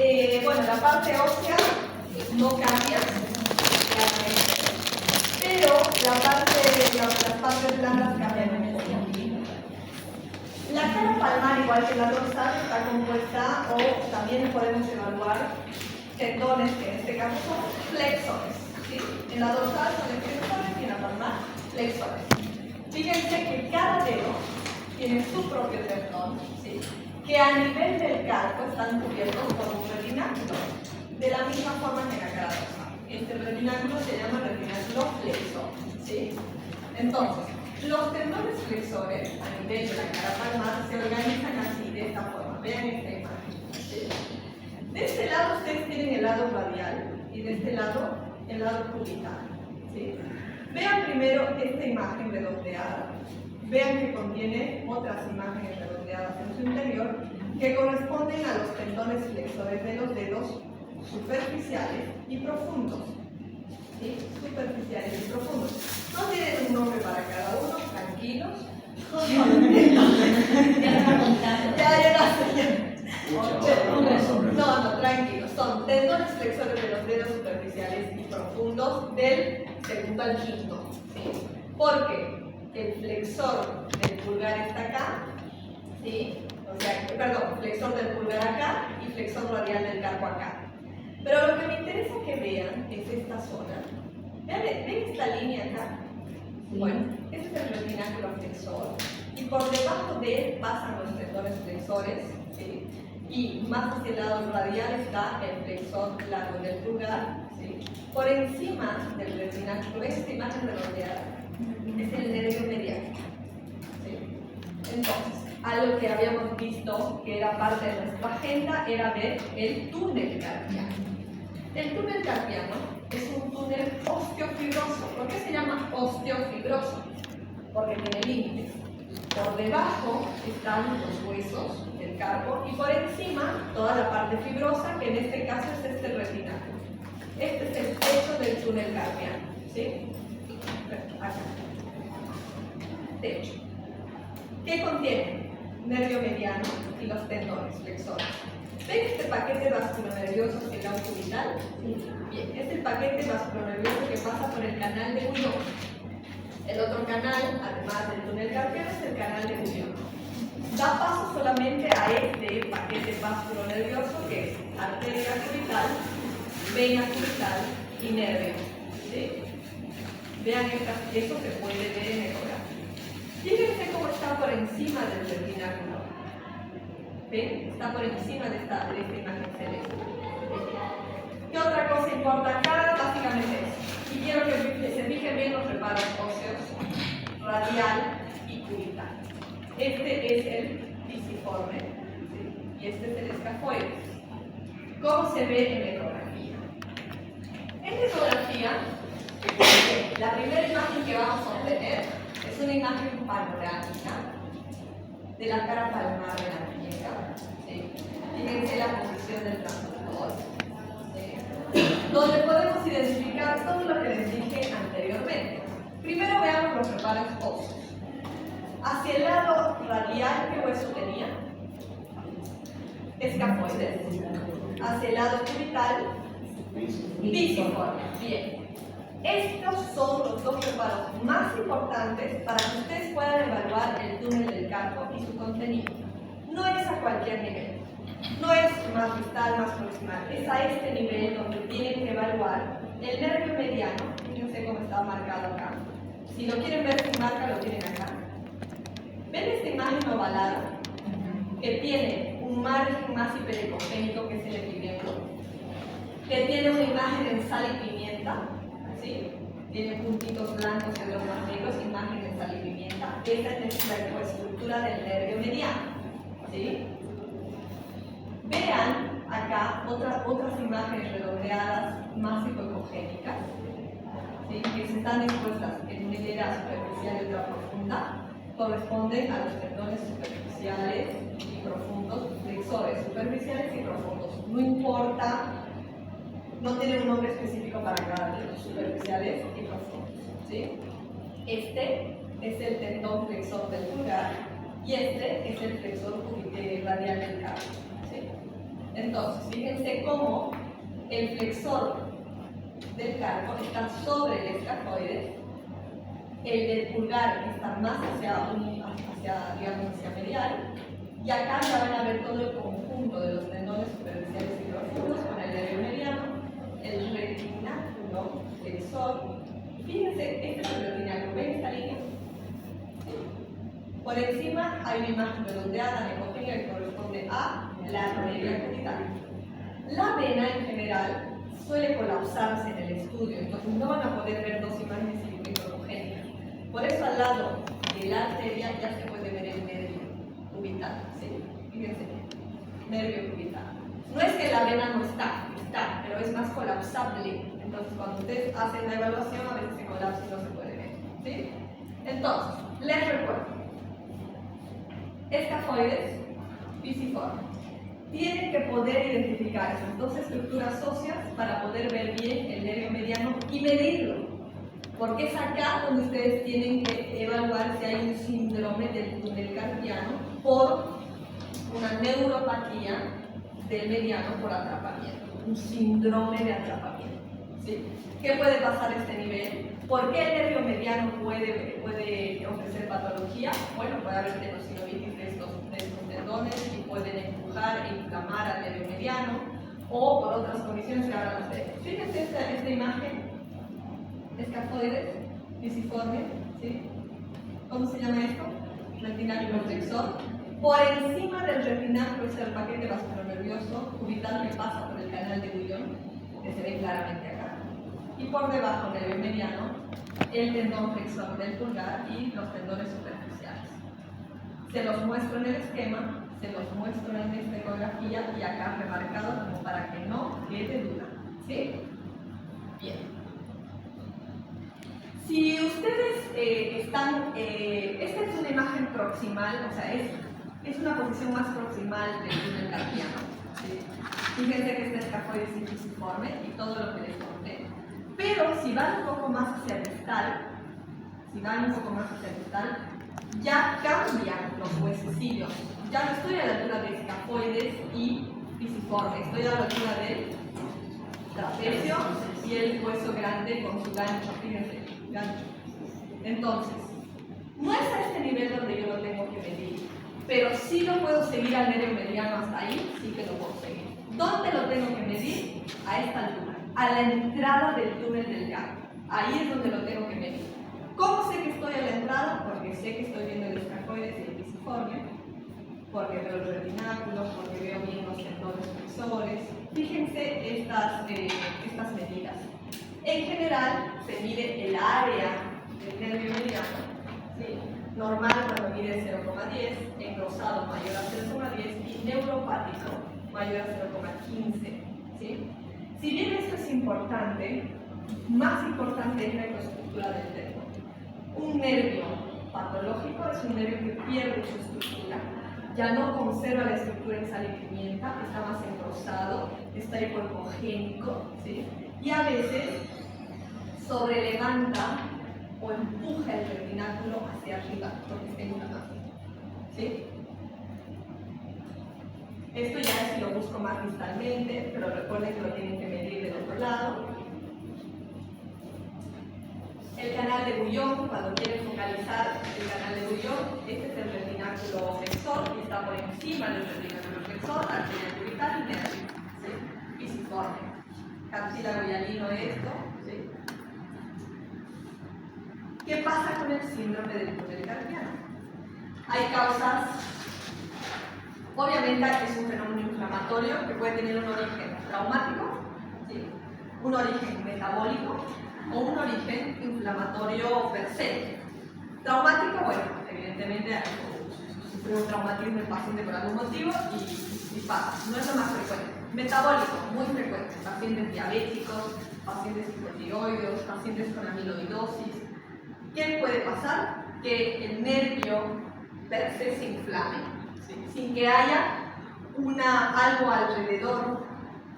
Bueno, la parte ósea no cambia, claramente, pero las partes blandas cambian un poco. La cara palmar, igual que la dorsal, está compuesta, o también podemos evaluar tendones, que en este caso son flexores. ¿Sí? En la dorsal son extensores y en la palmar flexores. Fíjense que cada dedo tiene su propio tendón, ¿sí? Que a nivel del carpo están cubiertos por un retináculo, de la misma forma que en la cara dorsal. Este retináculo se llama retináculo flexor. ¿Sí? Entonces, los tendones flexores a nivel de la cara palmar se organizan así, de esta forma. Vean esta imagen. ¿Sí? De este lado ustedes tienen el lado radial y de este lado el lado cubital. ¿Sí? Vean primero esta imagen redondeada. Vean que contiene otras imágenes redondeadas en su interior que corresponden a los tendones flexores de los dedos superficiales y profundos. ¿Sí? Superficiales y profundos. No tienen un nombre para cada uno, tranquilos. No, tranquilos. Son tendones flexores de los dedos superficiales y profundos del segundo al quinto. ¿Sí? Porque el flexor del pulgar está acá, ¿sí? O sea, perdón, flexor del pulgar acá y flexor radial del carpo acá. Pero lo que me interesa que vean es esta zona. ¿Ven esta línea acá? Bueno, este es el retináculo flexor y por debajo de él pasan los tendones flexores, ¿sí? Y más hacia el lado radial está el flexor largo del pulgar, ¿sí? Por encima del retináculo, esta imagen redondeada es el nervio mediano, ¿sí? Entonces, algo que habíamos visto que era parte de nuestra agenda era ver el túnel carpiano. El túnel carpiano es un túnel osteofibroso. ¿Por qué se llama osteofibroso? Porque tiene límites. Por debajo están los huesos del carpo y por encima toda la parte fibrosa, que en este caso es este retináculo. Este es el techo del túnel carpiano. ¿Sí? Acá. Techo. ¿Qué contiene? Nervio mediano y los tendones flexores. ¿Ven este paquete vasculonervioso que da un cubital? Bien, es el paquete vasculonervioso que pasa por el canal de Bouillon. El otro canal, además del túnel carpiano, es el canal de Bouillon. Da paso solamente a este paquete vasculonervioso que es arteria cubital, vena cubital y nervio. ¿Sí? Vean, eso se puede ver en ecografía. Fíjense cómo está por encima del retináculo. ¿Ven? Está por encima de esta imagen celeste. ¿Qué otra cosa importa acá? Básicamente eso. Y quiero que se fijen bien los reparos óseos, radial y cubital. Este es el pisiforme, ¿sí? Y este es el escafoides. ¿Cómo se ve en ecografía? En ecografía, la primera imagen que vamos a obtener es una imagen panorámica de la cara palmar de la muñeca. ¿Sí? Fíjense la posición del transductor, ¿sí? Donde podemos identificar todo lo que les dije anteriormente. Primero veamos los reparos óseos. Hacia el lado radial, ¿qué hueso tenía? Escafoides. Hacia el lado cubital, pisiforme. Bien. Estos son los dos reparos más importantes para que ustedes puedan evaluar el túnel del carpo y su contenido. No es a cualquier nivel. No es más distal, más proximal. Es a este nivel donde tienen que evaluar el nervio mediano. Fíjense cómo está marcado acá. Si lo quieren ver sin marca, lo tienen acá. ¿Ven esta imagen ovalada? Que tiene un margen más hiperecogénico, que es el epidemio. Que tiene una imagen en sal y pimienta. ¿Sí? Tiene puntitos blancos en los más negros, imagen de sal y pimienta. Esta es nuestra estructura del nervio mediano. ¿Sí? Vean acá otras imágenes redondeadas más hipoecogénicas, ¿sí? Que están expuestas en una hilera superficial y otra profunda. Corresponden a los tendones superficiales y profundos, flexores superficiales y profundos. No importa. No tiene un nombre específico para cada uno, superficiales y profundos. ¿Sí? Este es el tendón flexor del pulgar y este es el flexor radial del carpo. ¿Sí? Entonces, fíjense cómo el flexor del carpo está sobre el escafoides, el del pulgar está más digamos, hacia medial, y acá ya van a ver todo el conjunto de los tendones superficiales y profundos con el nervio mediano, el retináculo flexor. Fíjense, este es el retináculo, ¿ven esta línea? Por encima hay una imagen redondeada, neopotenia, que corresponde a la arteria cubital. La vena en general suele colapsarse en el estudio, entonces no van a poder ver dos imágenes homogéneas. Por eso al lado de la arteria ya se puede ver el nervio cubital. ¿Sí? Fíjense, nervio cubital. No es que la vena no está, pero es más colapsable. Entonces cuando ustedes hacen la evaluación a veces se colapsa y no se puede ver. ¿Sí? Entonces, les recuerdo. Escafoides, pisiforme. Tienen que poder identificar esas dos estructuras óseas para poder ver bien el nervio mediano y medirlo. Porque es acá donde ustedes tienen que evaluar si hay un síndrome del túnel carpiano por una neuropatía del mediano por atrapamiento. Un síndrome de atrapamiento. ¿Sí? ¿Qué puede pasar a este nivel? ¿Por qué el nervio mediano puede ofrecer patología? Bueno, puede haber tendinovitis de estos tendones y pueden empujar e inflamar al nervio mediano, o por otras condiciones que ahora las veremos. Fíjense esta imagen, escafoides, pisiforme, ¿sí? ¿Cómo se llama esto? Retináculo flexor. Por encima del retináculo está el paquete vasculonervioso cubital que pasa por el canal de Guyon, que se ve claramente acá. Y por debajo del nervio mediano, el tendón flexor del pulgar y los tendones superficiales. Se los muestro en el esquema, se los muestro en esta ecografía y acá remarcado como para que no quede duda. ¿Sí? Bien. Si ustedes esta es una imagen proximal, o sea, es una posición más proximal del túnel carpiano. ¿Sí? Fíjense que este escafoides es pisiforme y todo lo que les conté. Pero si van un poco más hacia el distal, ya cambian los huesecillos. Ya no estoy a la altura de escafoides y pisiforme, estoy a la altura del trapecio y el hueso grande con su gancho, fíjense, gancho. Entonces, no es a este nivel donde yo lo tengo que medir, pero sí lo puedo seguir al nervio mediano hasta ahí, sí que lo puedo seguir. ¿Dónde lo tengo que medir? A esta altura, a la entrada del túnel del carpo. Ahí es donde lo tengo que medir. ¿Cómo sé que estoy a la entrada? Porque sé que estoy viendo el escafoides y el pisiforme, porque veo los retináculos, porque veo bien los tendones flexores. Fíjense estas medidas. En general, se mide el área del nervio mediano, ¿sí? Normal cuando mide 0,10, engrosado mayor a 0,10 y neuropático mayor a 0,15. ¿Sí? Si bien esto es importante, más importante es la estructura del nervio. Un nervio patológico es un nervio que pierde su estructura, ya no conserva la estructura en sal y pimienta, está más engrosado, está hipohipogénico, ¿sí? Y a veces sobrelevanta o empuja el retináculo hacia arriba porque está inflamado. ¿Sí? Esto ya es si lo busco más distalmente, pero recuerden que lo tienen que medir del otro lado. El canal de Guyon, cuando quieren focalizar el canal de Guyon, este es el retináculo flexor y está por encima del retináculo flexor, arteria cubital y nervio. ¿Sí? Pisiforme. Cartílago hialino esto. ¿Sí? ¿Qué pasa con el síndrome del túnel carpiano? Hay causas, obviamente es un fenómeno inflamatorio que puede tener un origen traumático, ¿sí? Un origen metabólico o un origen inflamatorio per se. Traumático, bueno, evidentemente sufrió un traumatismo el paciente por algún motivo y pasa, no es lo más frecuente. Metabólico, muy frecuente, pacientes diabéticos, pacientes hipotiroides, pacientes con amiloidosis. ¿Qué puede pasar? Que el nervio per se se inflame, ¿sí? Sin que haya algo alrededor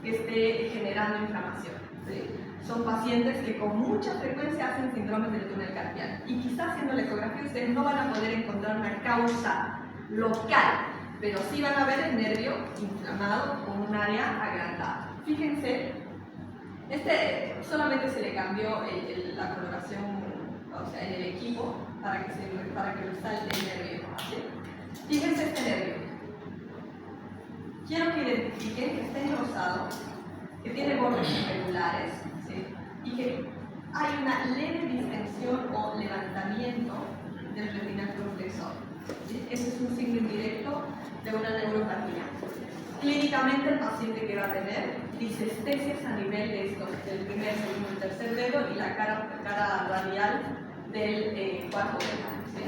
que esté generando inflamación. ¿Sí? Son pacientes que con mucha frecuencia hacen síndromes del túnel carpiano y quizás haciendo la ecografía ustedes no van a poder encontrar una causa local pero sí van a ver el nervio inflamado con un área agrandada. Fíjense, solamente se le cambió la coloración, o sea, en el equipo para que resalte el nervio. ¿Sí? Fíjense este nervio. Quiero que identifiquen que está enrosado, que tiene bordes irregulares, ¿sí? Y que hay una leve distensión o levantamiento del retináculo flexor. ¿Sí? Ese es un signo indirecto de una neuropatía. Clínicamente el paciente que va a tener disestesias a nivel del primer, segundo y tercer dedo y la cara radial del cuarto dedo. ¿Sí?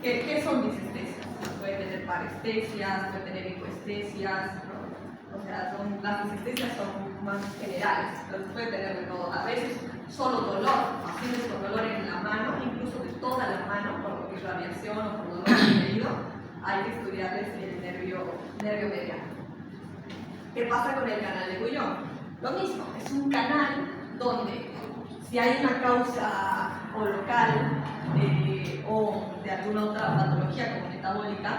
¿Qué son disestesias? Puede tener parestesias, puede tener hipoestesias, ¿no? O sea, las disestesias son más generales, pero puede tener de todo. A veces solo dolor, pacientes con dolor en la mano, incluso de toda la mano, por irradiación o por dolor referido, hay que estudiarles el nervio mediano. ¿Qué pasa con el canal de Guyon? Lo mismo, es un canal donde si hay una causa o local o de alguna otra patología como metabólica,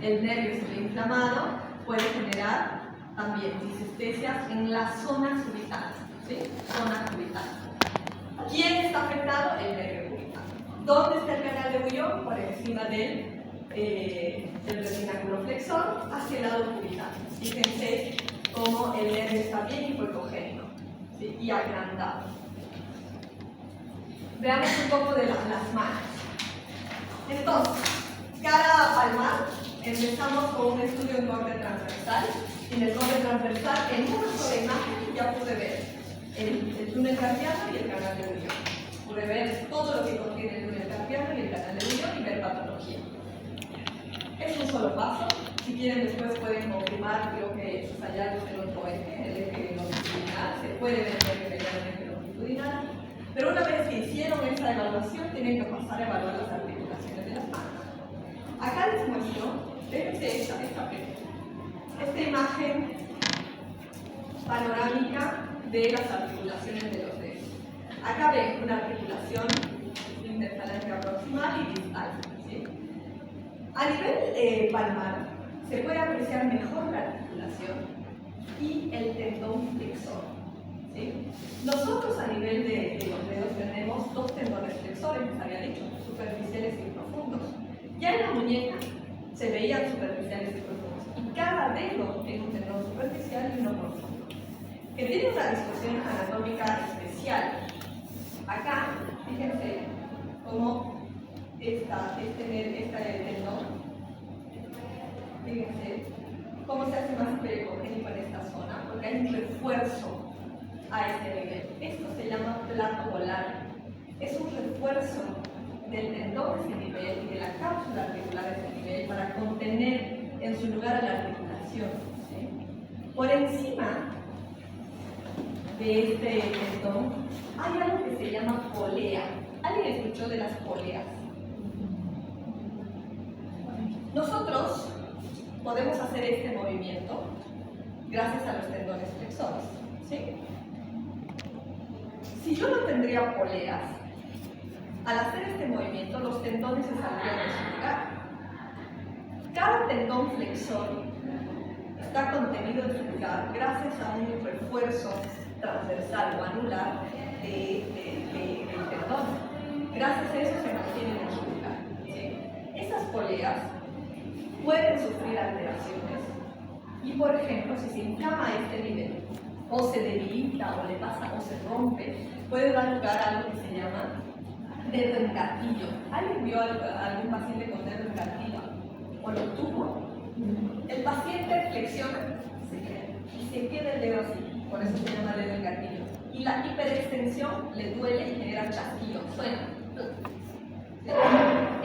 el nervio se ve inflamado, puede generar también disestesias en las zonas cubitales. ¿Sí? Zonas cubitales. ¿Quién está afectado? El nervio cubital. ¿Dónde está el canal de Guyon? Por encima del retináculo flexor hacia el lado cubital. Fíjense cómo el nervio está bien hipocogénico, ¿sí? Y agrandado. Veamos un poco de las manos. Entonces, cara palmar, empezamos con un estudio en borde transversal. En el borde transversal, en una sola imagen, ya pude ver el túnel carpiano y el canal de Guyon. Pude ver todo lo que contiene el túnel carpiano y el canal de Guyon y ver patología. Es un solo paso. Si quieren, después pueden confirmar, creo que esos hallazgos del otro eje, el eje longitudinal, se puede ver el eje longitudinal. Pero una vez que hicieron esa evaluación, tienen que pasar a evaluar las articulaciones de las manos. Acá les muestro, fíjense esta imagen panorámica de las articulaciones de los dedos. Acá ven una articulación interfalángea proximal y distal. ¿Sí? A nivel palmar, se puede apreciar mejor la articulación y el tendón flexor. ¿Sí? Nosotros a nivel de los dedos tenemos dos tendones flexores, les había dicho, superficiales y profundos. Ya en la muñeca se veían superficiales y profundos, y cada dedo tiene un tendón superficial y uno profundo, que tiene una disposición anatómica especial. Acá, fíjense cómo este tendón, fíjense cómo se hace más pericogénico en esta zona, porque hay un refuerzo a este nivel. Esto se llama plato volar. Es un refuerzo del tendón de ese nivel y de la cápsula articular de ese nivel para contener en su lugar a la articulación. ¿Sí? Por encima de este tendón hay algo que se llama polea. ¿Alguien escuchó de las poleas? Nosotros podemos hacer este movimiento gracias a los tendones flexores. ¿Sí? Si yo no tendría poleas, al hacer este movimiento los tendones se saldrían de su lugar. Cada tendón flexor está contenido en su lugar gracias a un refuerzo transversal o anular del tendón. Gracias a eso se mantienen en su lugar. ¿Sí? Esas poleas pueden sufrir alteraciones y, por ejemplo, si se inflama a este nivel, o se debilita, o le pasa, o se rompe, puede dar lugar a algo que se llama dedo en gatillo. ¿Alguien vio a algún paciente con dedo en gatillo? ¿O lo tuvo? El paciente flexiona y se queda el dedo así, por eso se llama dedo en gatillo. Y la hiperextensión le duele y genera chasquido, suena.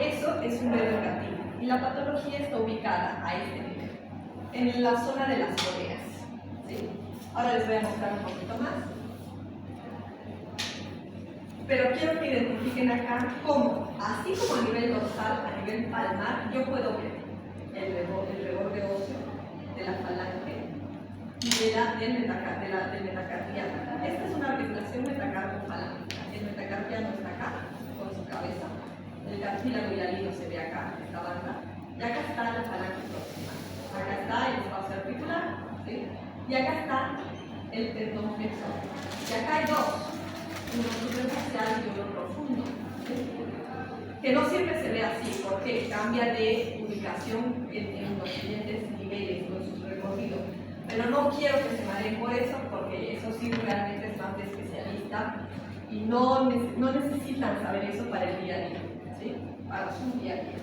Eso es un dedo en gatillo. Y la patología está ubicada a este nivel, en la zona de las poleas. ¿Sí? Ahora les voy a mostrar un poquito más. Pero quiero que identifiquen acá cómo, así como a nivel dorsal, a nivel palmar, yo puedo ver el reborde óseo de la falange y del metacarpiano. Esta es una articulación metacarpofalángica. El metacarpiano está acá, con su cabeza. El cartílago hialino se ve acá, esta banda. Y acá está la falange proximal. Acá está el espacio articular, ¿sí? Y acá está el tendón flexor. Y acá hay dos, uno superficial y uno profundo, ¿sí? Que no siempre se ve así, porque cambia de ubicación en los siguientes niveles con sus recorridos. Pero no quiero que se mareen por eso, porque eso sí realmente es más de especialista y no necesitan saber eso para el día a día, ¿sí? Para su día a día.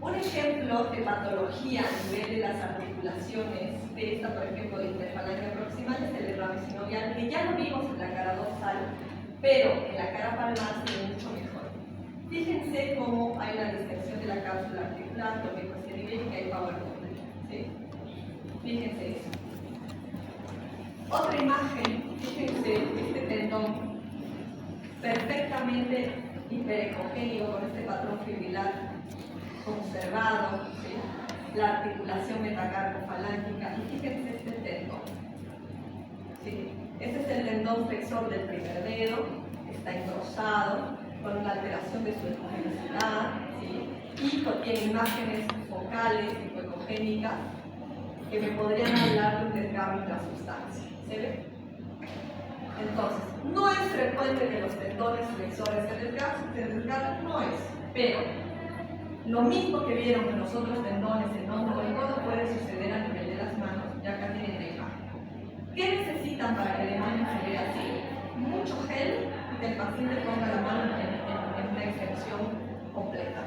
Un ejemplo de patología a nivel de las articulaciones de esta, por ejemplo, de interfalange proximal es el derrame sinovial, que ya lo vimos en la cara dorsal, pero en la cara palmar se ve mucho mejor. Fíjense cómo hay una distensión de la cápsula articular, lo mismo se nivel y que hay power bonding, ¿sí? Fíjense eso. Otra imagen, fíjense este tendón perfectamente hiperecogénico con este patrón fibrilar conservado, ¿sí? La articulación metacarpofalángica, y fíjense este tendón, ¿sí? Este es el tendón flexor del primer dedo, está engrosado, con una alteración de su elasticidad, ¿sí? Y contiene imágenes focales hipoecogénicas que me podrían hablar de un desgarro intrasustancia. ¿Se ve? Entonces, no es frecuente que los tendones flexores se desgarren, no es, pero lo mismo que vieron en los otros tendones, el hombro o el codo, puede suceder a nivel de las manos, y acá tienen la imagen. ¿Qué necesitan para que la imagen se vea así? Mucho gel y que el paciente ponga la mano en una extensión completa.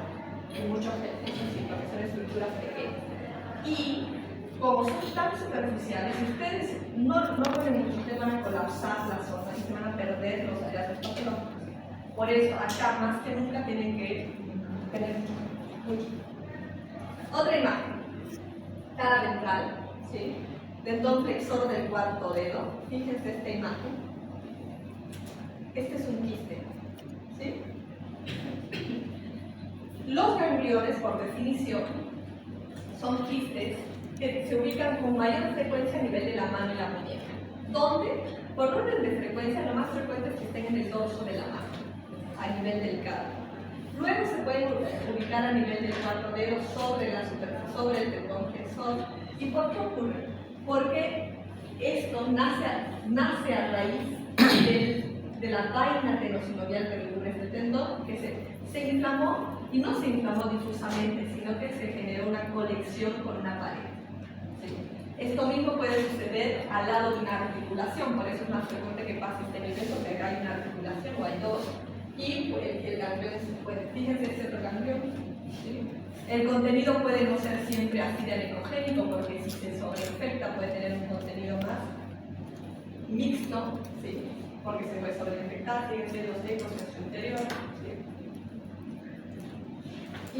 Y mucho gel, eso sí, porque son estructuras pequeñas. Y como son tan superficiales, si ustedes no ponen mucho, ustedes van a colapsar la zona y se van a perder los hallazgos patológicos. Por eso, acá más que nunca tienen que tener mucho. Otra imagen, cara ventral, ¿sí? Tendón flexor del cuarto dedo. Fíjense esta imagen. Este es un quiste, ¿sí? Los gangliones, por definición, son quistes que se ubican con mayor frecuencia a nivel de la mano y la muñeca, donde, por orden de frecuencia, lo más frecuente es que estén en el dorso de la mano, a nivel del cardio. Luego se pueden ubicar a nivel del cuarto dedo sobre la superficie, sobre el tendón flexor. ¿Y por qué ocurre? Porque esto nace a raíz de la vaina tenosinovial que este tendón, que se inflamó, y no se inflamó difusamente, sino que se generó una conexión con una pared. ¿Sí? Esto mismo puede suceder al lado de una articulación, por eso es más frecuente que pase este nivel, porque acá hay una articulación o hay dos, y el ganglión se puede. Fíjense ese otro ganglión. ¿Sí? El contenido puede no ser siempre así de alecogénico, porque si se sobreinfecta puede tener un contenido más mixto, ¿sí? Porque se puede sobreinfectar, fíjense los ecos en su interior. ¿Sí?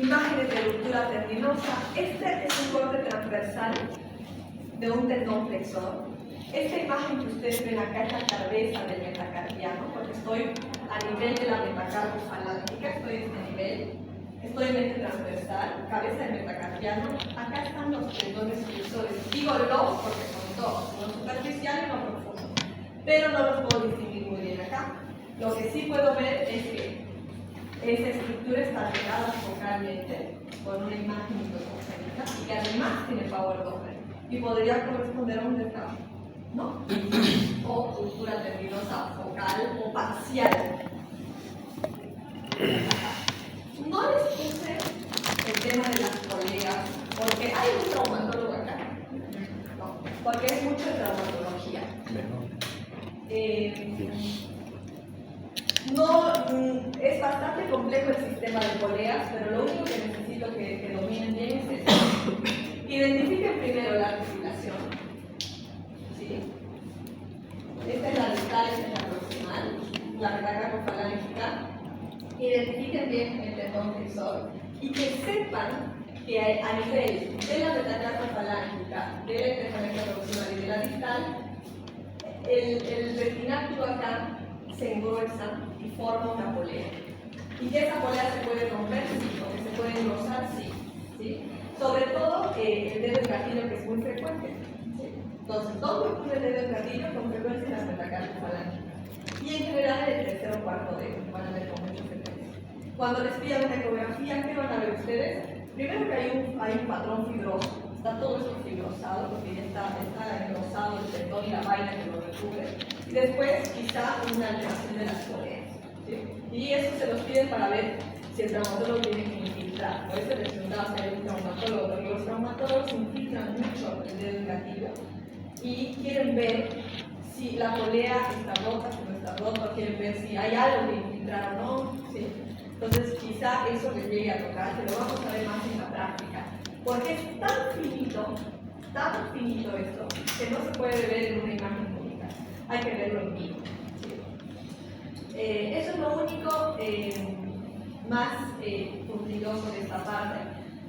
Imágenes de ruptura tendinosa. Este es un corte transversal de un tendón flexor. Esta imagen que ustedes ven acá es la cabeza del metacarpiano, porque estoy a nivel de la metacarpofalángica, estoy en este nivel, estoy en este transversal, cabeza del metacarpiano. Acá están los tendones flexores. Digo los porque son dos, uno superficial y uno profundo, pero no los puedo distinguir muy bien acá. Lo que sí puedo ver es que esa estructura está pegada focalmente con una imagen hipercogénica y que además tiene power doppler y podría corresponder a un desgarro, ¿no? O ruptura tendinosa focal o parcial. No les puse el tema de las poleas porque hay un traumatólogo acá, ¿no? Porque es mucho de traumatología. Es bastante complejo el sistema de poleas, pero lo único que necesito que dominen bien es esto. Identifiquen primero la articulación. ¿Sí? Esta es la distal, esta es la proximal, la metacarpofalángica. Identifiquen bien el tendón flexor y que sepan que a nivel de la metacarpofalángica, de la interfalange proximal y de la distal, el retináculo acá se engruesa y forma una polea. Y que esa polea se puede romper, sí, o que se puede engrosar, sí. ¿Sí? Sobre todo el dedo del gatillo, que es muy frecuente. ¿Sí? Entonces, ¿dónde ocurre el dedo del gatillo? Con frecuencia en las metacarpofalángica. Y en general el tercer o cuarto dedo van a ver con mucha frecuencia. Cuando les pidan una ecografía, ¿qué van a ver ustedes? Primero que hay un patrón fibroso, está todo esto fibrosado, porque ya está engrosado el tendón y la vaina que lo recubre. Y después quizá una alteración de las poleas. ¿Sí? Y eso se los piden para ver si el traumatólogo tiene que infiltrar. Por eso les preguntaba hacer un traumatólogo, porque los traumatólogos infiltran mucho el dedo del gatillo y quieren ver si la polea está rota, si no está rota, quieren ver si hay algo que infiltrar o no. ¿Sí? Entonces quizá eso les llegue a tocar, pero vamos a ver más en la práctica. Porque es tan finito esto, que no se puede ver en una imagen única. Hay que verlo en vivo. ¿Sí? Eso es lo único más puntilloso de esta parte.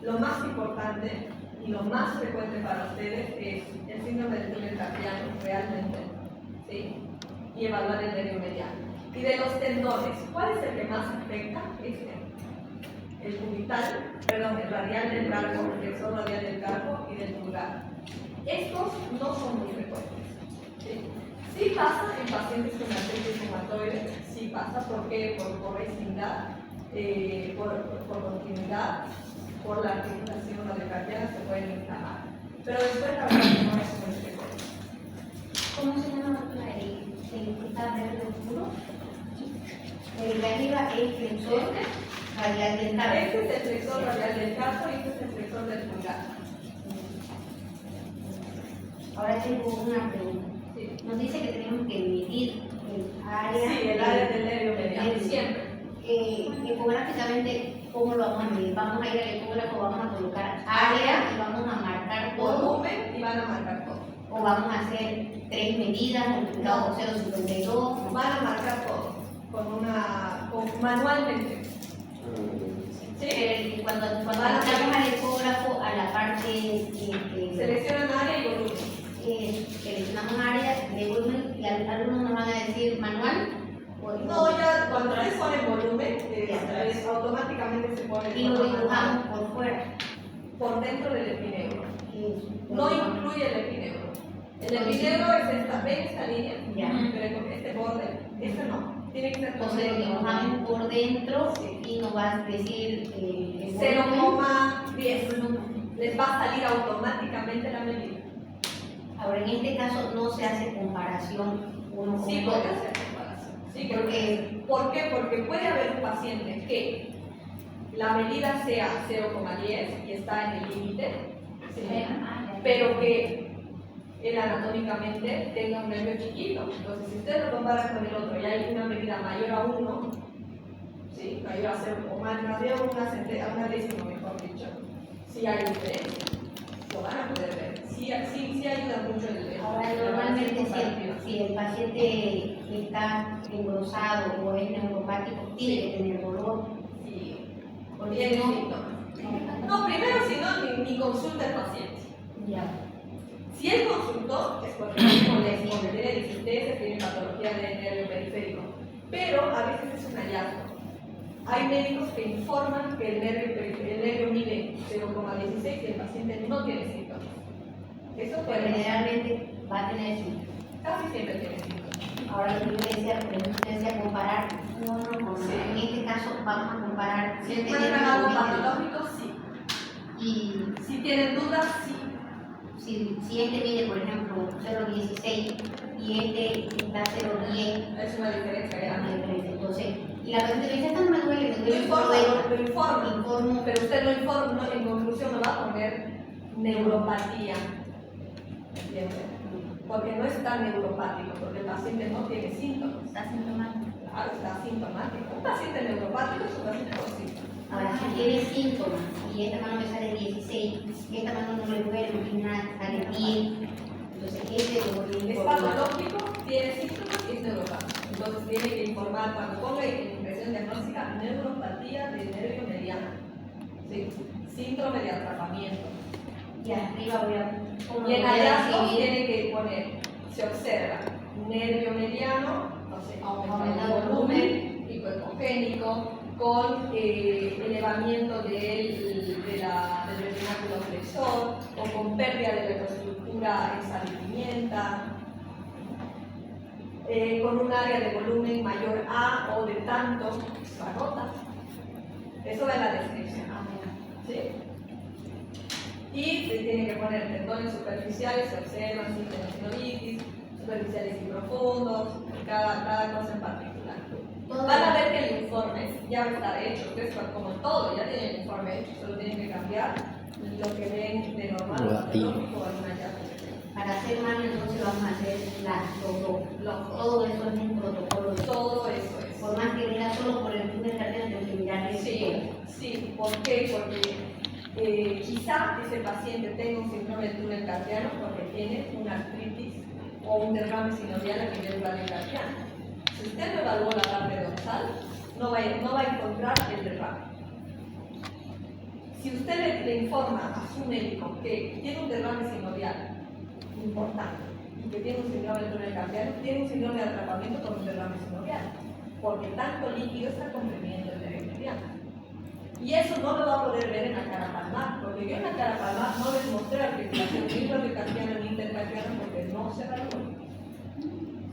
Lo más importante y lo más frecuente para ustedes es el síndrome del túnel carpiano, realmente, ¿sí? Y evaluar el nervio mediano. Y de los tendones, ¿cuál es el que más afecta? El cubital, perdón, el radial del carpo, el flexor radial del carpo y del pulgar. Estos no son muy frecuentes. ¿Sí? Sí pasa en pacientes con artritis reumatoide, sí pasa, porque por vecindad, por continuidad, por la articulación radiocardiana se pueden inflamar. Pero después la verdad que no es muy frecuente. ¿Cómo se llama el que está verde oscuro? El de arriba es flexor radial del carpo. Este es el flexor radial del carpo y este es el flexor del pulgar. Ahora tengo una pregunta. Sí. Nos dice que tenemos que medir el área. Sí, el área del nervio mediano, siempre. Ecográficamente, ¿cómo lo vamos a medir? Vamos a ir al ecógrafo, vamos a colocar área y vamos a marcar todo. Volumen y van a marcar todo. O vamos a hacer 3 medidas multiplicado por 0,52. Van a marcar todo manualmente. ¿Sí? Pero cuando entramos al ecógrafo, a la parte Seleccionan área y volumen. seleccionamos área de volumen y algunos nos van a decir manual. No, ya cuando ustedes ponen volumen, automáticamente se pone. Y lo dibujamos por fuera. Por dentro del epineuro. No incluye el epineuro. El epineuro es esta, ¿ven esta línea? Ya. Pero con este borde, este no. Tiene que ser por Entonces lo dentro. dibujamos por dentro Sí. y nos va a decir el volumen. 0,10. Les va a salir automáticamente la medida. Ahora, en este caso no se hace comparación uno con Sí, el puede otro. hacer comparación. Sí, Porque ¿por qué? Porque puede haber un paciente que la medida sea 0,10 y está en el límite, ¿sí? Pero que él anatómicamente tenga un nervio chiquito. Entonces, si usted lo compara con el otro y hay una medida mayor a 1, ¿sí? Mayor a 0 o más de una décima, mejor dicho, si hay diferencia, lo van a poder ver. Sí ayuda mucho el ahora normalmente si el paciente está engrosado o es neuropático, tiene que tener dolor. Sí, Porque tiene si no, síntomas. No, primero, si no, ni consulta al paciente. ya. Si él consultó, es porque tiene molestia, porque tiene disistencia, tiene patología del nervio periférico. Pero a veces es un hallazgo. Hay médicos que informan que el nervio mide 0,16 y el paciente no tiene síntomas. Eso Pues puede pasar. generalmente va a tener síntomas. Casi siempre tiene síntomas. Ahora lo que yo decía, por ejemplo, usted decía comparar uno con otro. En este caso vamos a comparar Si este encuentran nervio algo con este. patológico, sí. Y Si tienen dudas, sí. si este mide, por ejemplo, 0,16 y este está 0,10, Es una diferencia grande. entonces, y la paciente dice, esto no me duele, me Lo duele informa, solo lo informa. informo. Pero usted lo informa, en conclusión no va a poner neuropatía. ¿Entiende? Porque no está neuropático, porque el paciente no tiene síntomas. Está sintomático. Claro, está sintomático. Un paciente neuropático es un paciente con síntomas. Ahora, si tiene síntomas y esta mano me sale 16, y esta mano no le duele, no tiene nada, sale 10, entonces este lo voy a Es informar. patológico, tiene síntomas y es neuropático. Entonces tiene que informar cuando ponga en impresión diagnóstica neuropatía del nervio mediano. ¿Sí? Síndrome de atrapamiento. Y arriba voy a... Y en hallazgos tiene que poner, se observa, nervio mediano, no sé, aumentado el volumen, hipocogénico, con elevamiento del retículo flexor o con pérdida de electroestructura en sal y pimienta, con un área de volumen mayor a o de tanto, la rota. Eso va en la descripción. ¿Sí? Y se tiene que poner tendones superficiales, se observan sin tendinovitis, superficiales y profundos, cada cosa en particular. Van a ver que el informe ya va a estar hecho, que es como todo, ya tienen el informe hecho, solo tienen que cambiar lo que ven de normal, patológico o alguna llave. Para hacer mal, entonces vamos a hacer todo eso es un protocolo. Todo eso es. Por más que venga solo por el túnel cardiano, tengo que mirar eso. Sí. ¿Por qué? Porque quizá ese paciente tenga un síndrome del túnel cardiano porque tiene una artritis o un derrame sinovial a nivel cardiano. Si usted no evaluó la parte dorsal, no va a encontrar el derrame. Si usted le informa a su médico que tiene un derrame sinovial importante y que tiene un síndrome del túnel cardiano, tiene un síndrome de atrapamiento con un derrame sinovial, porque tanto líquido está comprimiendo el derrame cardiano. Y eso no lo va a poder ver en la cara palmar, porque yo en la cara palmar no les mostré articulación ni radiocardiana ni intercardiana porque no se evalúa.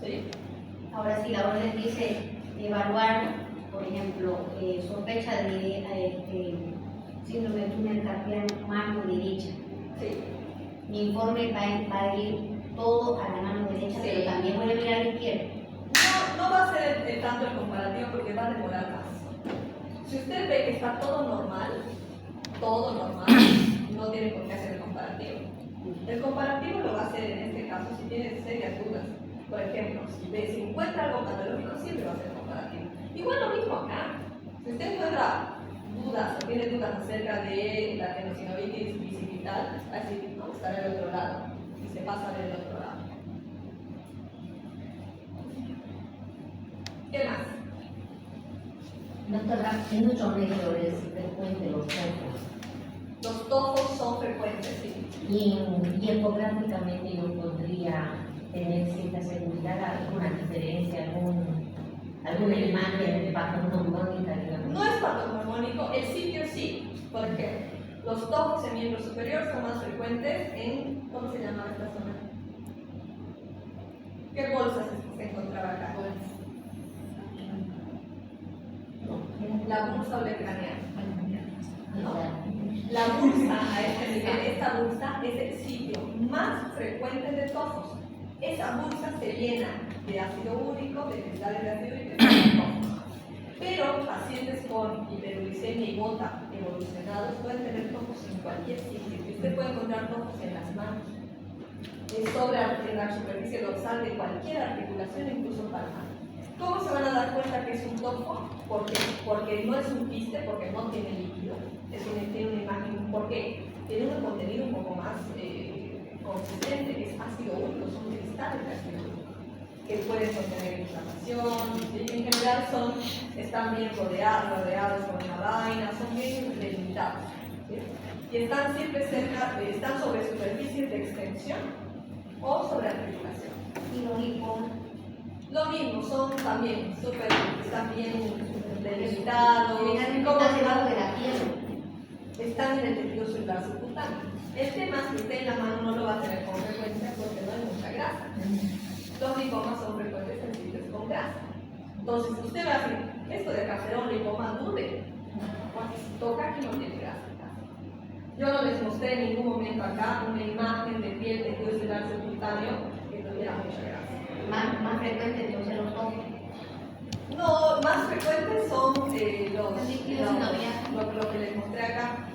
¿Sí? Ahora, si la orden dice evaluar, por ejemplo, sospecha de síndrome del túnel cardiano, mano derecha. Sí. Mi informe va a ir todo a la mano derecha, pero también voy a mirar a la izquierda. No va a ser tanto el comparativo porque va a demorar más. Si usted ve que está todo normal, no tiene por qué hacer el comparativo. El comparativo lo va a hacer en este caso si tiene serias dudas. Por ejemplo, si encuentra algo patológico, siempre va a ser comparativo. Igual lo mismo acá. Si usted encuentra dudas o tiene dudas acerca de la tendinovitis bicipital, así vamos a estar del otro lado y se pasa del otro lado. ¿Qué más? Doctora, en muchos métodos es frecuente los ojos. Los tojos son frecuentes, sí. Y ecográficamente yo podría tener cierta seguridad, alguna diferencia, alguna imagen patognomónica, digamos. No es patognomónico, el sitio sí, porque los tojos en miembro superior son más frecuentes en, ¿cómo se llama esta zona? ¿Qué bolsa se encontraba acá? La bursa olecraneal. ¿No? La bursa a este nivel, esta bursa es el sitio más frecuente de tojos. Esa bursa se llena de ácido úrico, de cristales de ácido úrico y de tojos. Pero pacientes con hiperuricemia y gota evolucionados pueden tener tojos en cualquier sitio. Y usted puede encontrar tojos en las manos, en la superficie dorsal de cualquier articulación, incluso palmar. ¿Cómo se van a dar cuenta que es un tojo? Porque no es un quiste, porque no tiene líquido. Tiene una imagen, porque tiene un contenido un poco más consistente, que es ácido úrico, son cristales de ácido úrico, que pueden contener inflamación, ¿sí? En general están bien rodeados con una vaina, son bien delimitados, ¿sí? Y están siempre están sobre superficies de extensión o sobre articulación. Y los lipomas. Lo mismo, están bien delimitados, Están debajo de la piel. están en el tejido celular subcutáneo. El tema es que usted en la mano no lo va a tener con frecuencia porque no hay mucha grasa. Los lipomas son frecuentes en sitios con grasa. Entonces usted va a decir, esto de acá será un lipoma dude, porque si toca aquí no tiene grasa. Yo no les mostré en ningún momento acá una imagen de piel tejido celular subcutáneo que tuviera mucha grasa. Más frecuente entonces los ojos. No, más frecuentes son lo que les mostré acá.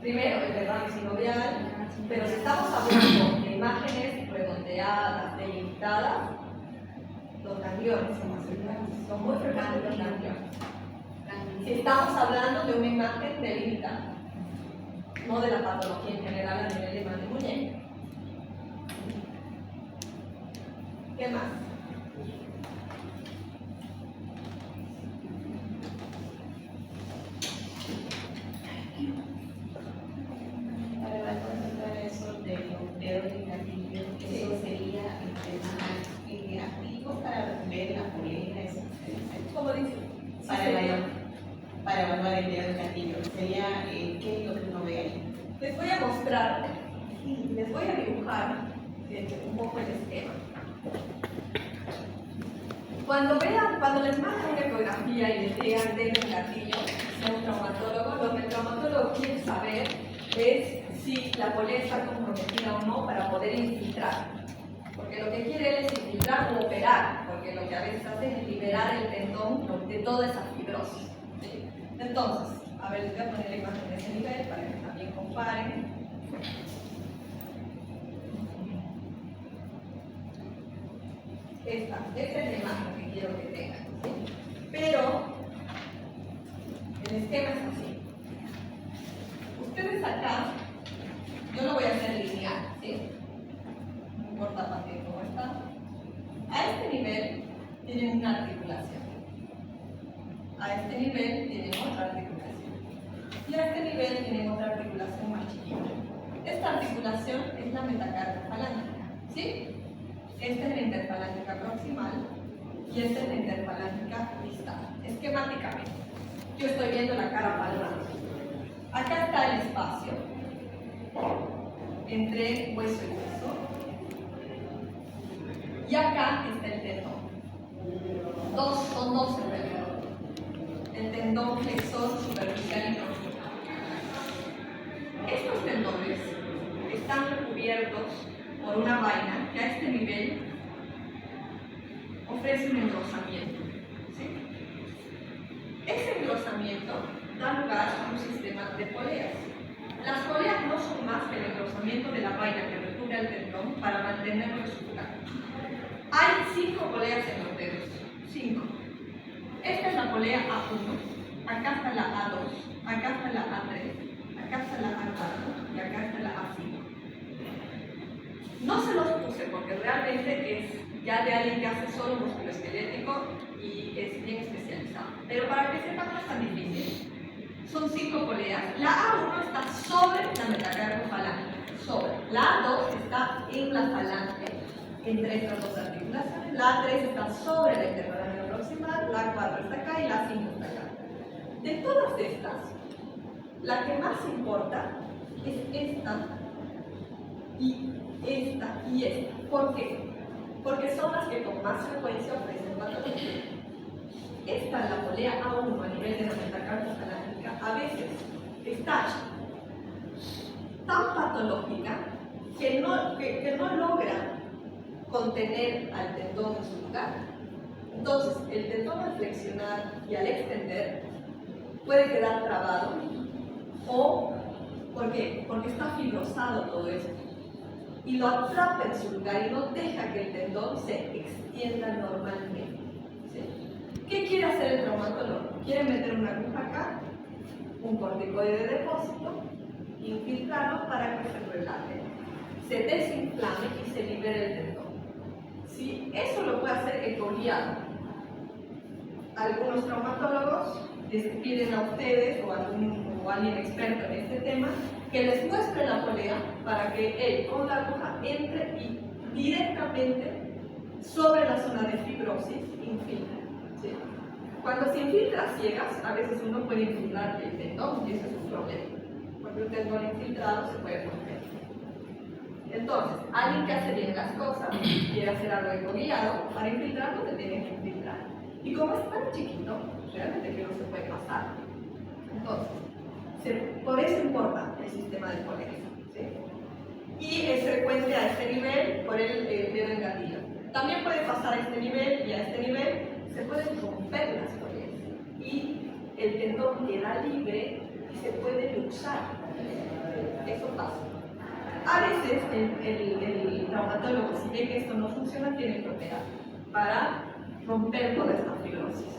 Primero, el derrame sinovial, pero si estamos hablando de imágenes redondeadas, delimitadas, los gangliones son más frecuentes, son muy frecuentes los gangliones. Si estamos hablando de una imagen delimitada, no de la patología en general a nivel de mano y muñeca. ¿Qué más? Eso de los dedos indicadillos, eso sería activo para ver la polea, ¿Cómo dice? para evaluar el dedo indicadillo. Sería, ¿qué es lo que uno ve ahí? Les voy a mostrar, les voy a dibujar un poco el esquema. Cuando les manden una ecografía y les digan dedo indicadillo, sea un traumatólogo, lo que el traumatólogo quiere saber es si la polea está comprometida o no para poder infiltrar. Porque lo que quiere él es infiltrar o operar, porque lo que a veces hace es liberar el tendón de toda esa fibrosis. ¿Sí? Entonces, a ver, les voy a poner la imagen de ese nivel para que también comparen. Esta es la imagen que quiero que tengan. ¿Sí? Pero el esquema es así. Ustedes acá, yo lo voy a hacer lineal, ¿sí? No importa para qué cómo está. A este nivel tienen una articulación. A este nivel tienen otra articulación. Y a este nivel tienen otra articulación más chiquita. Esta articulación es la metacarpofalángica, ¿sí? Esta es la interfalángica proximal y esta es la interfalángica distal. Esquemáticamente, yo estoy viendo la cara palmar. Acá está el espacio entre hueso y hueso. Y acá está el tendón. Son dos en realidad. El tendón flexor superficial y proximal. Estos tendones están recubiertos por una vaina que a este nivel ofrece un engrosamiento. ¿Sí? Ese engrosamiento da lugar a un sistema de poleas. Las poleas no son más que el engrosamiento de la vaina que recubre al tendón para mantenerlo en su lugar. Hay 5 poleas en los dedos. 5. Esta es la polea A1, acá está la A2, acá está la A3, acá está la A4 y acá está la A5. No se los puse porque realmente es ya de alguien que hace solo músculo esquelético y es bien especializado. Pero para que sepan, no es tan difícil. Son 5 poleas. La A1 está sobre la metacarpofalángica, sobre. La A2 está en la falange, entre estas dos articulaciones. La A3 está sobre la interfalange proximal, la A4 está acá y la A5 está acá. De todas estas, la que más importa es esta y esta y esta. ¿Por qué? Porque son las que con más frecuencia ofrecen patología. Esta, la polea A1 a nivel de la metacarpofalángica, a veces está tan patológica que no logra contener al tendón en su lugar. Entonces, el tendón al flexionar y al extender puede quedar trabado. ¿O por qué? Porque está fibrosado todo esto y lo atrapa en su lugar y no deja que el tendón se extienda normalmente. ¿Sí? ¿Qué quiere hacer el traumatólogo? Quiere meter una aguja acá, un corticoide de depósito, infiltrarlo para que se relaje, se desinflame y se libere el tendón. ¿Sí? Eso lo puede hacer ecoguiado. Algunos traumatólogos les piden a ustedes o a alguien experto en este tema que les muestre la polea para que él con la aguja entre y directamente sobre la zona de fibrosis infiltre. ¿Sí? Cuando se infiltra a ciegas, a veces uno puede infiltrar el tendón y eso es un problema, porque un tendón infiltrado se puede romper. Entonces, alguien que hace bien las cosas quiere hacer algo ecoguiado, para infiltrarlo te tienen que infiltrar. Y como es tan chiquito, realmente que no se puede pasar. Entonces, por eso importa el sistema de poleas. ¿Sí? Y es frecuente a este nivel por el dedo en gatillo. También puede pasar a este nivel y a este nivel se pueden romper las poleas. Y el tendón queda libre y se puede luxar. Eso pasa. A veces el traumatólogo, si ve que esto no funciona, tiene que operar para romper toda esta fibrosis.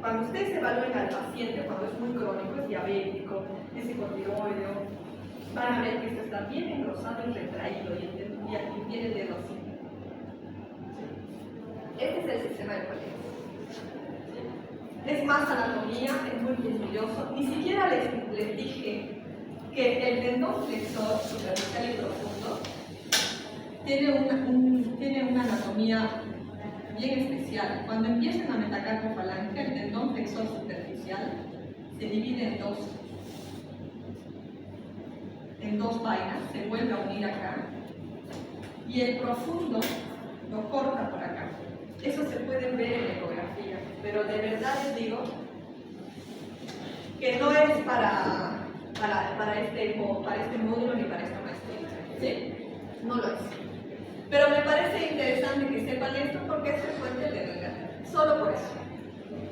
Cuando ustedes evalúen al paciente, cuando es muy crónico, es diabético, es hipotiroideo, van a ver que esto está bien engrosado y retraído y aquí tiene el dedo así. Este es el sistema de poleas. Es más anatomía, es muy quisquilloso. Ni siquiera les dije que el tendón flexor superficial y profundo tiene una anatomía bien especial. Cuando empieza la metacarpofalángica, el tendón flexor superficial se divide en dos vainas, se vuelve a unir acá, y el profundo lo corta por acá. Eso se puede ver en ecografía, pero de verdad les digo que no es para para este módulo ni para esta maestría. ¿Sí? No lo es. Pero me parece interesante que sepan esto porque es frecuente tenerla. Solo por eso.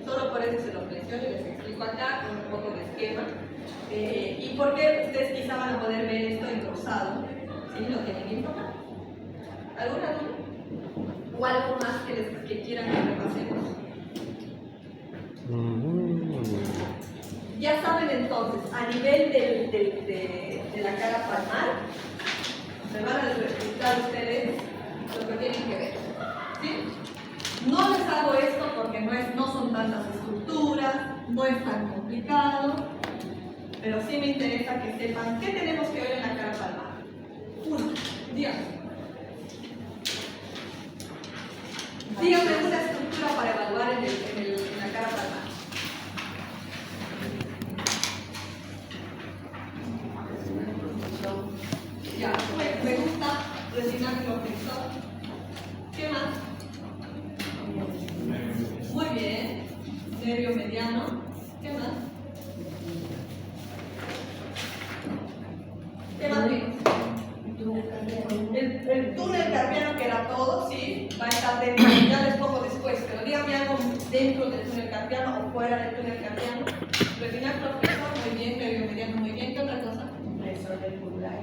Solo por eso se los menciono y les explico acá con un poco de esquema. Y porque ustedes quizá van a poder ver esto engrosado. ¿Sí? ¿Lo tienen en cuenta? ¿Alguna duda? ¿O algo más que quieran que repasemos? Ya saben entonces, a nivel de la cara palmar, me van a explicar ustedes lo que tienen que ver. ¿Sí? No les hago esto porque no son tantas estructuras, no es tan complicado, pero sí me interesa que sepan qué tenemos que ver en la cara palmar. Uno, díganme. Díganme una estructura para evaluar en la cara palmar. Ya, me gusta resináculo flexor. ¿Qué más? Muy bien. Nervio mediano. ¿Qué más? ¿Qué más vimos? El túnel carpiano, que era todo, sí, va a estar dentro, ya les pongo después, pero díganme algo dentro del túnel carpiano o fuera del túnel carpiano. Resináculo flexor, muy bien. Nervio mediano, muy bien. ¿Qué otra cosa? Flexor del pulgar.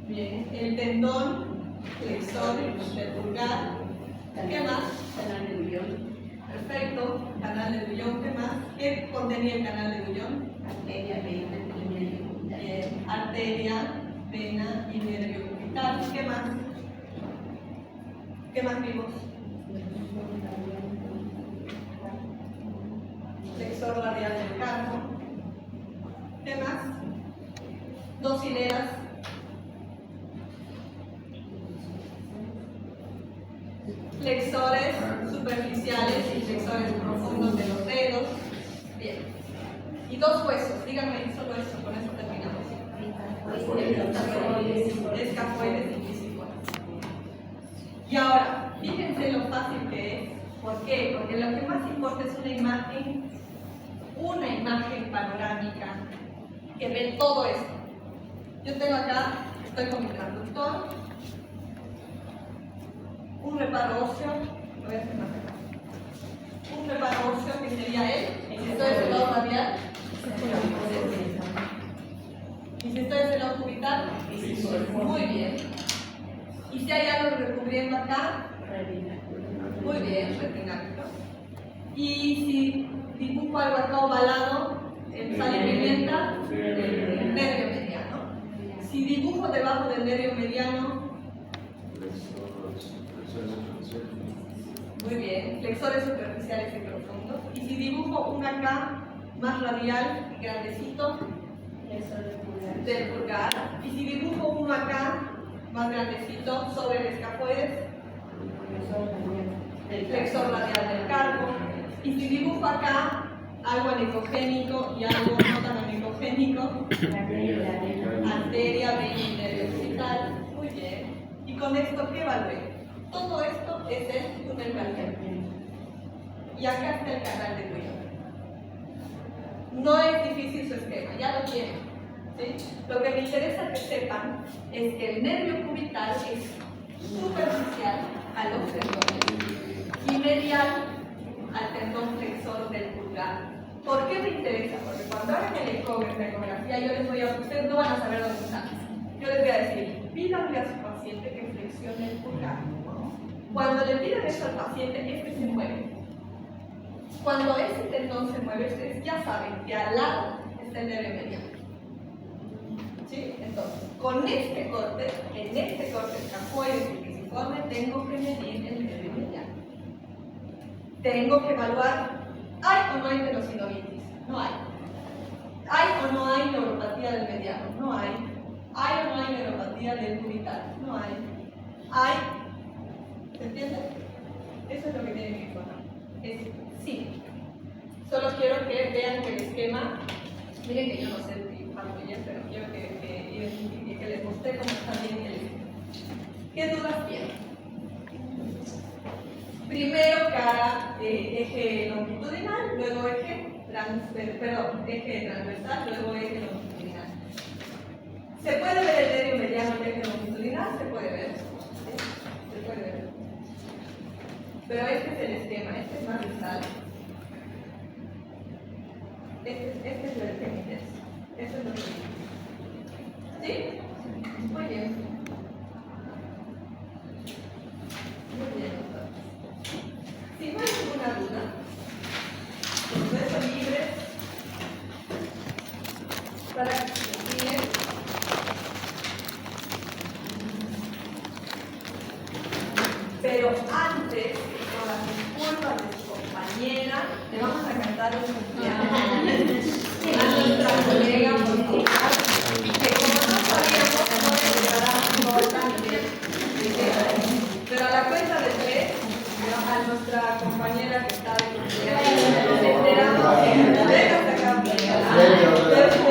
Bien, el tendón flexor del pulgar. ¿Qué más? Canal de Bullón. Perfecto, canal de Bullón. ¿Qué más? ¿Qué contenía el canal de Bullón? Arteria, vena y nervio cubital. Bien, arteria, vena y nervio cubital. ¿Qué más? ¿Qué más vimos? Flexor radial del carpo. ¿Qué más? Dos hileras. Flexores superficiales y flexores profundos de los dedos. Bien. Y dos huesos, díganme solo eso, con eso terminamos. Escafoides y quisifoides. Y ahora, fíjense lo fácil que es. ¿Por qué? Porque lo que más importa es una imagen panorámica que ve todo esto. Yo tengo acá, estoy con mi transductor, un reparo óseo, lo voy a hacer más acá. Un reparo óseo que sería él, y si estoy del lado radial, y si estoy del lado cubital, muy bien. Y si hay algo recubriendo acá, muy bien, retináculo. Y si dibujo algo acá ovalado, en sal y pimienta, nervio mediano. Si dibujo debajo del nervio mediano, muy bien, flexores superficiales y profundos. Y si dibujo un acá más radial y grandecito, del pulgar. Y si dibujo uno acá más grandecito sobre el escafoides, el flexor radial del carpo. Y si dibujo acá algo anicogénico y algo no tan anicogénico, arteria, vena y nervio cubital. Muy bien. Y con esto, ¿qué evalué? Todo esto es el túnel carpiano. Y acá está el canal de Bullón. No es difícil su esquema, ya lo tienen. ¿Sí? Lo que me interesa que sepan es que el nervio cubital es superficial a los tendones y medial al tendón flexor del pulgar. ¿Por qué me interesa? Porque cuando hagan la ecografía, yo les voy a, ustedes no van a saber dónde están. Yo les voy a decir, pídanle a su paciente que flexione el pulgar. Cuando le pidan eso al paciente, este se mueve. Cuando ese tendón se mueve, ustedes ya saben que al lado está el nervio mediano. ¿Sí? Entonces, con este corte, en este corte escafoides y quisiforme, tengo que medir el nervio mediano. Tengo que evaluar, ¿hay o no hay tendinovitis? No hay. ¿Hay o no hay neuropatía del mediano? No hay. ¿Hay o no hay neuropatía del cubital? No hay. ¿Hay? ¿Se entiende? Eso es lo que tienen que informar. Es sí. Solo quiero que vean que el esquema, miren que yo no sé dibujar muy bien, pero quiero que les mostré cómo está bien el esquema. ¿Qué dudas tienen? Primero cara, eje longitudinal, luego eje transversal, luego eje longitudinal. ¿Se puede ver el nervio mediano que es longitudinal? Se puede ver. ¿Sí? Se puede ver. Pero este es el esquema, este es más distal. Este es el temites. Esto es lo que ¿sí? Muy bien. Muy bien, entonces. Si no hay ninguna duda, los dejo libres para que se sigan. Pero antes, con las disculpas de su compañera, le vamos a cantar un cumpleaños a nuestra colega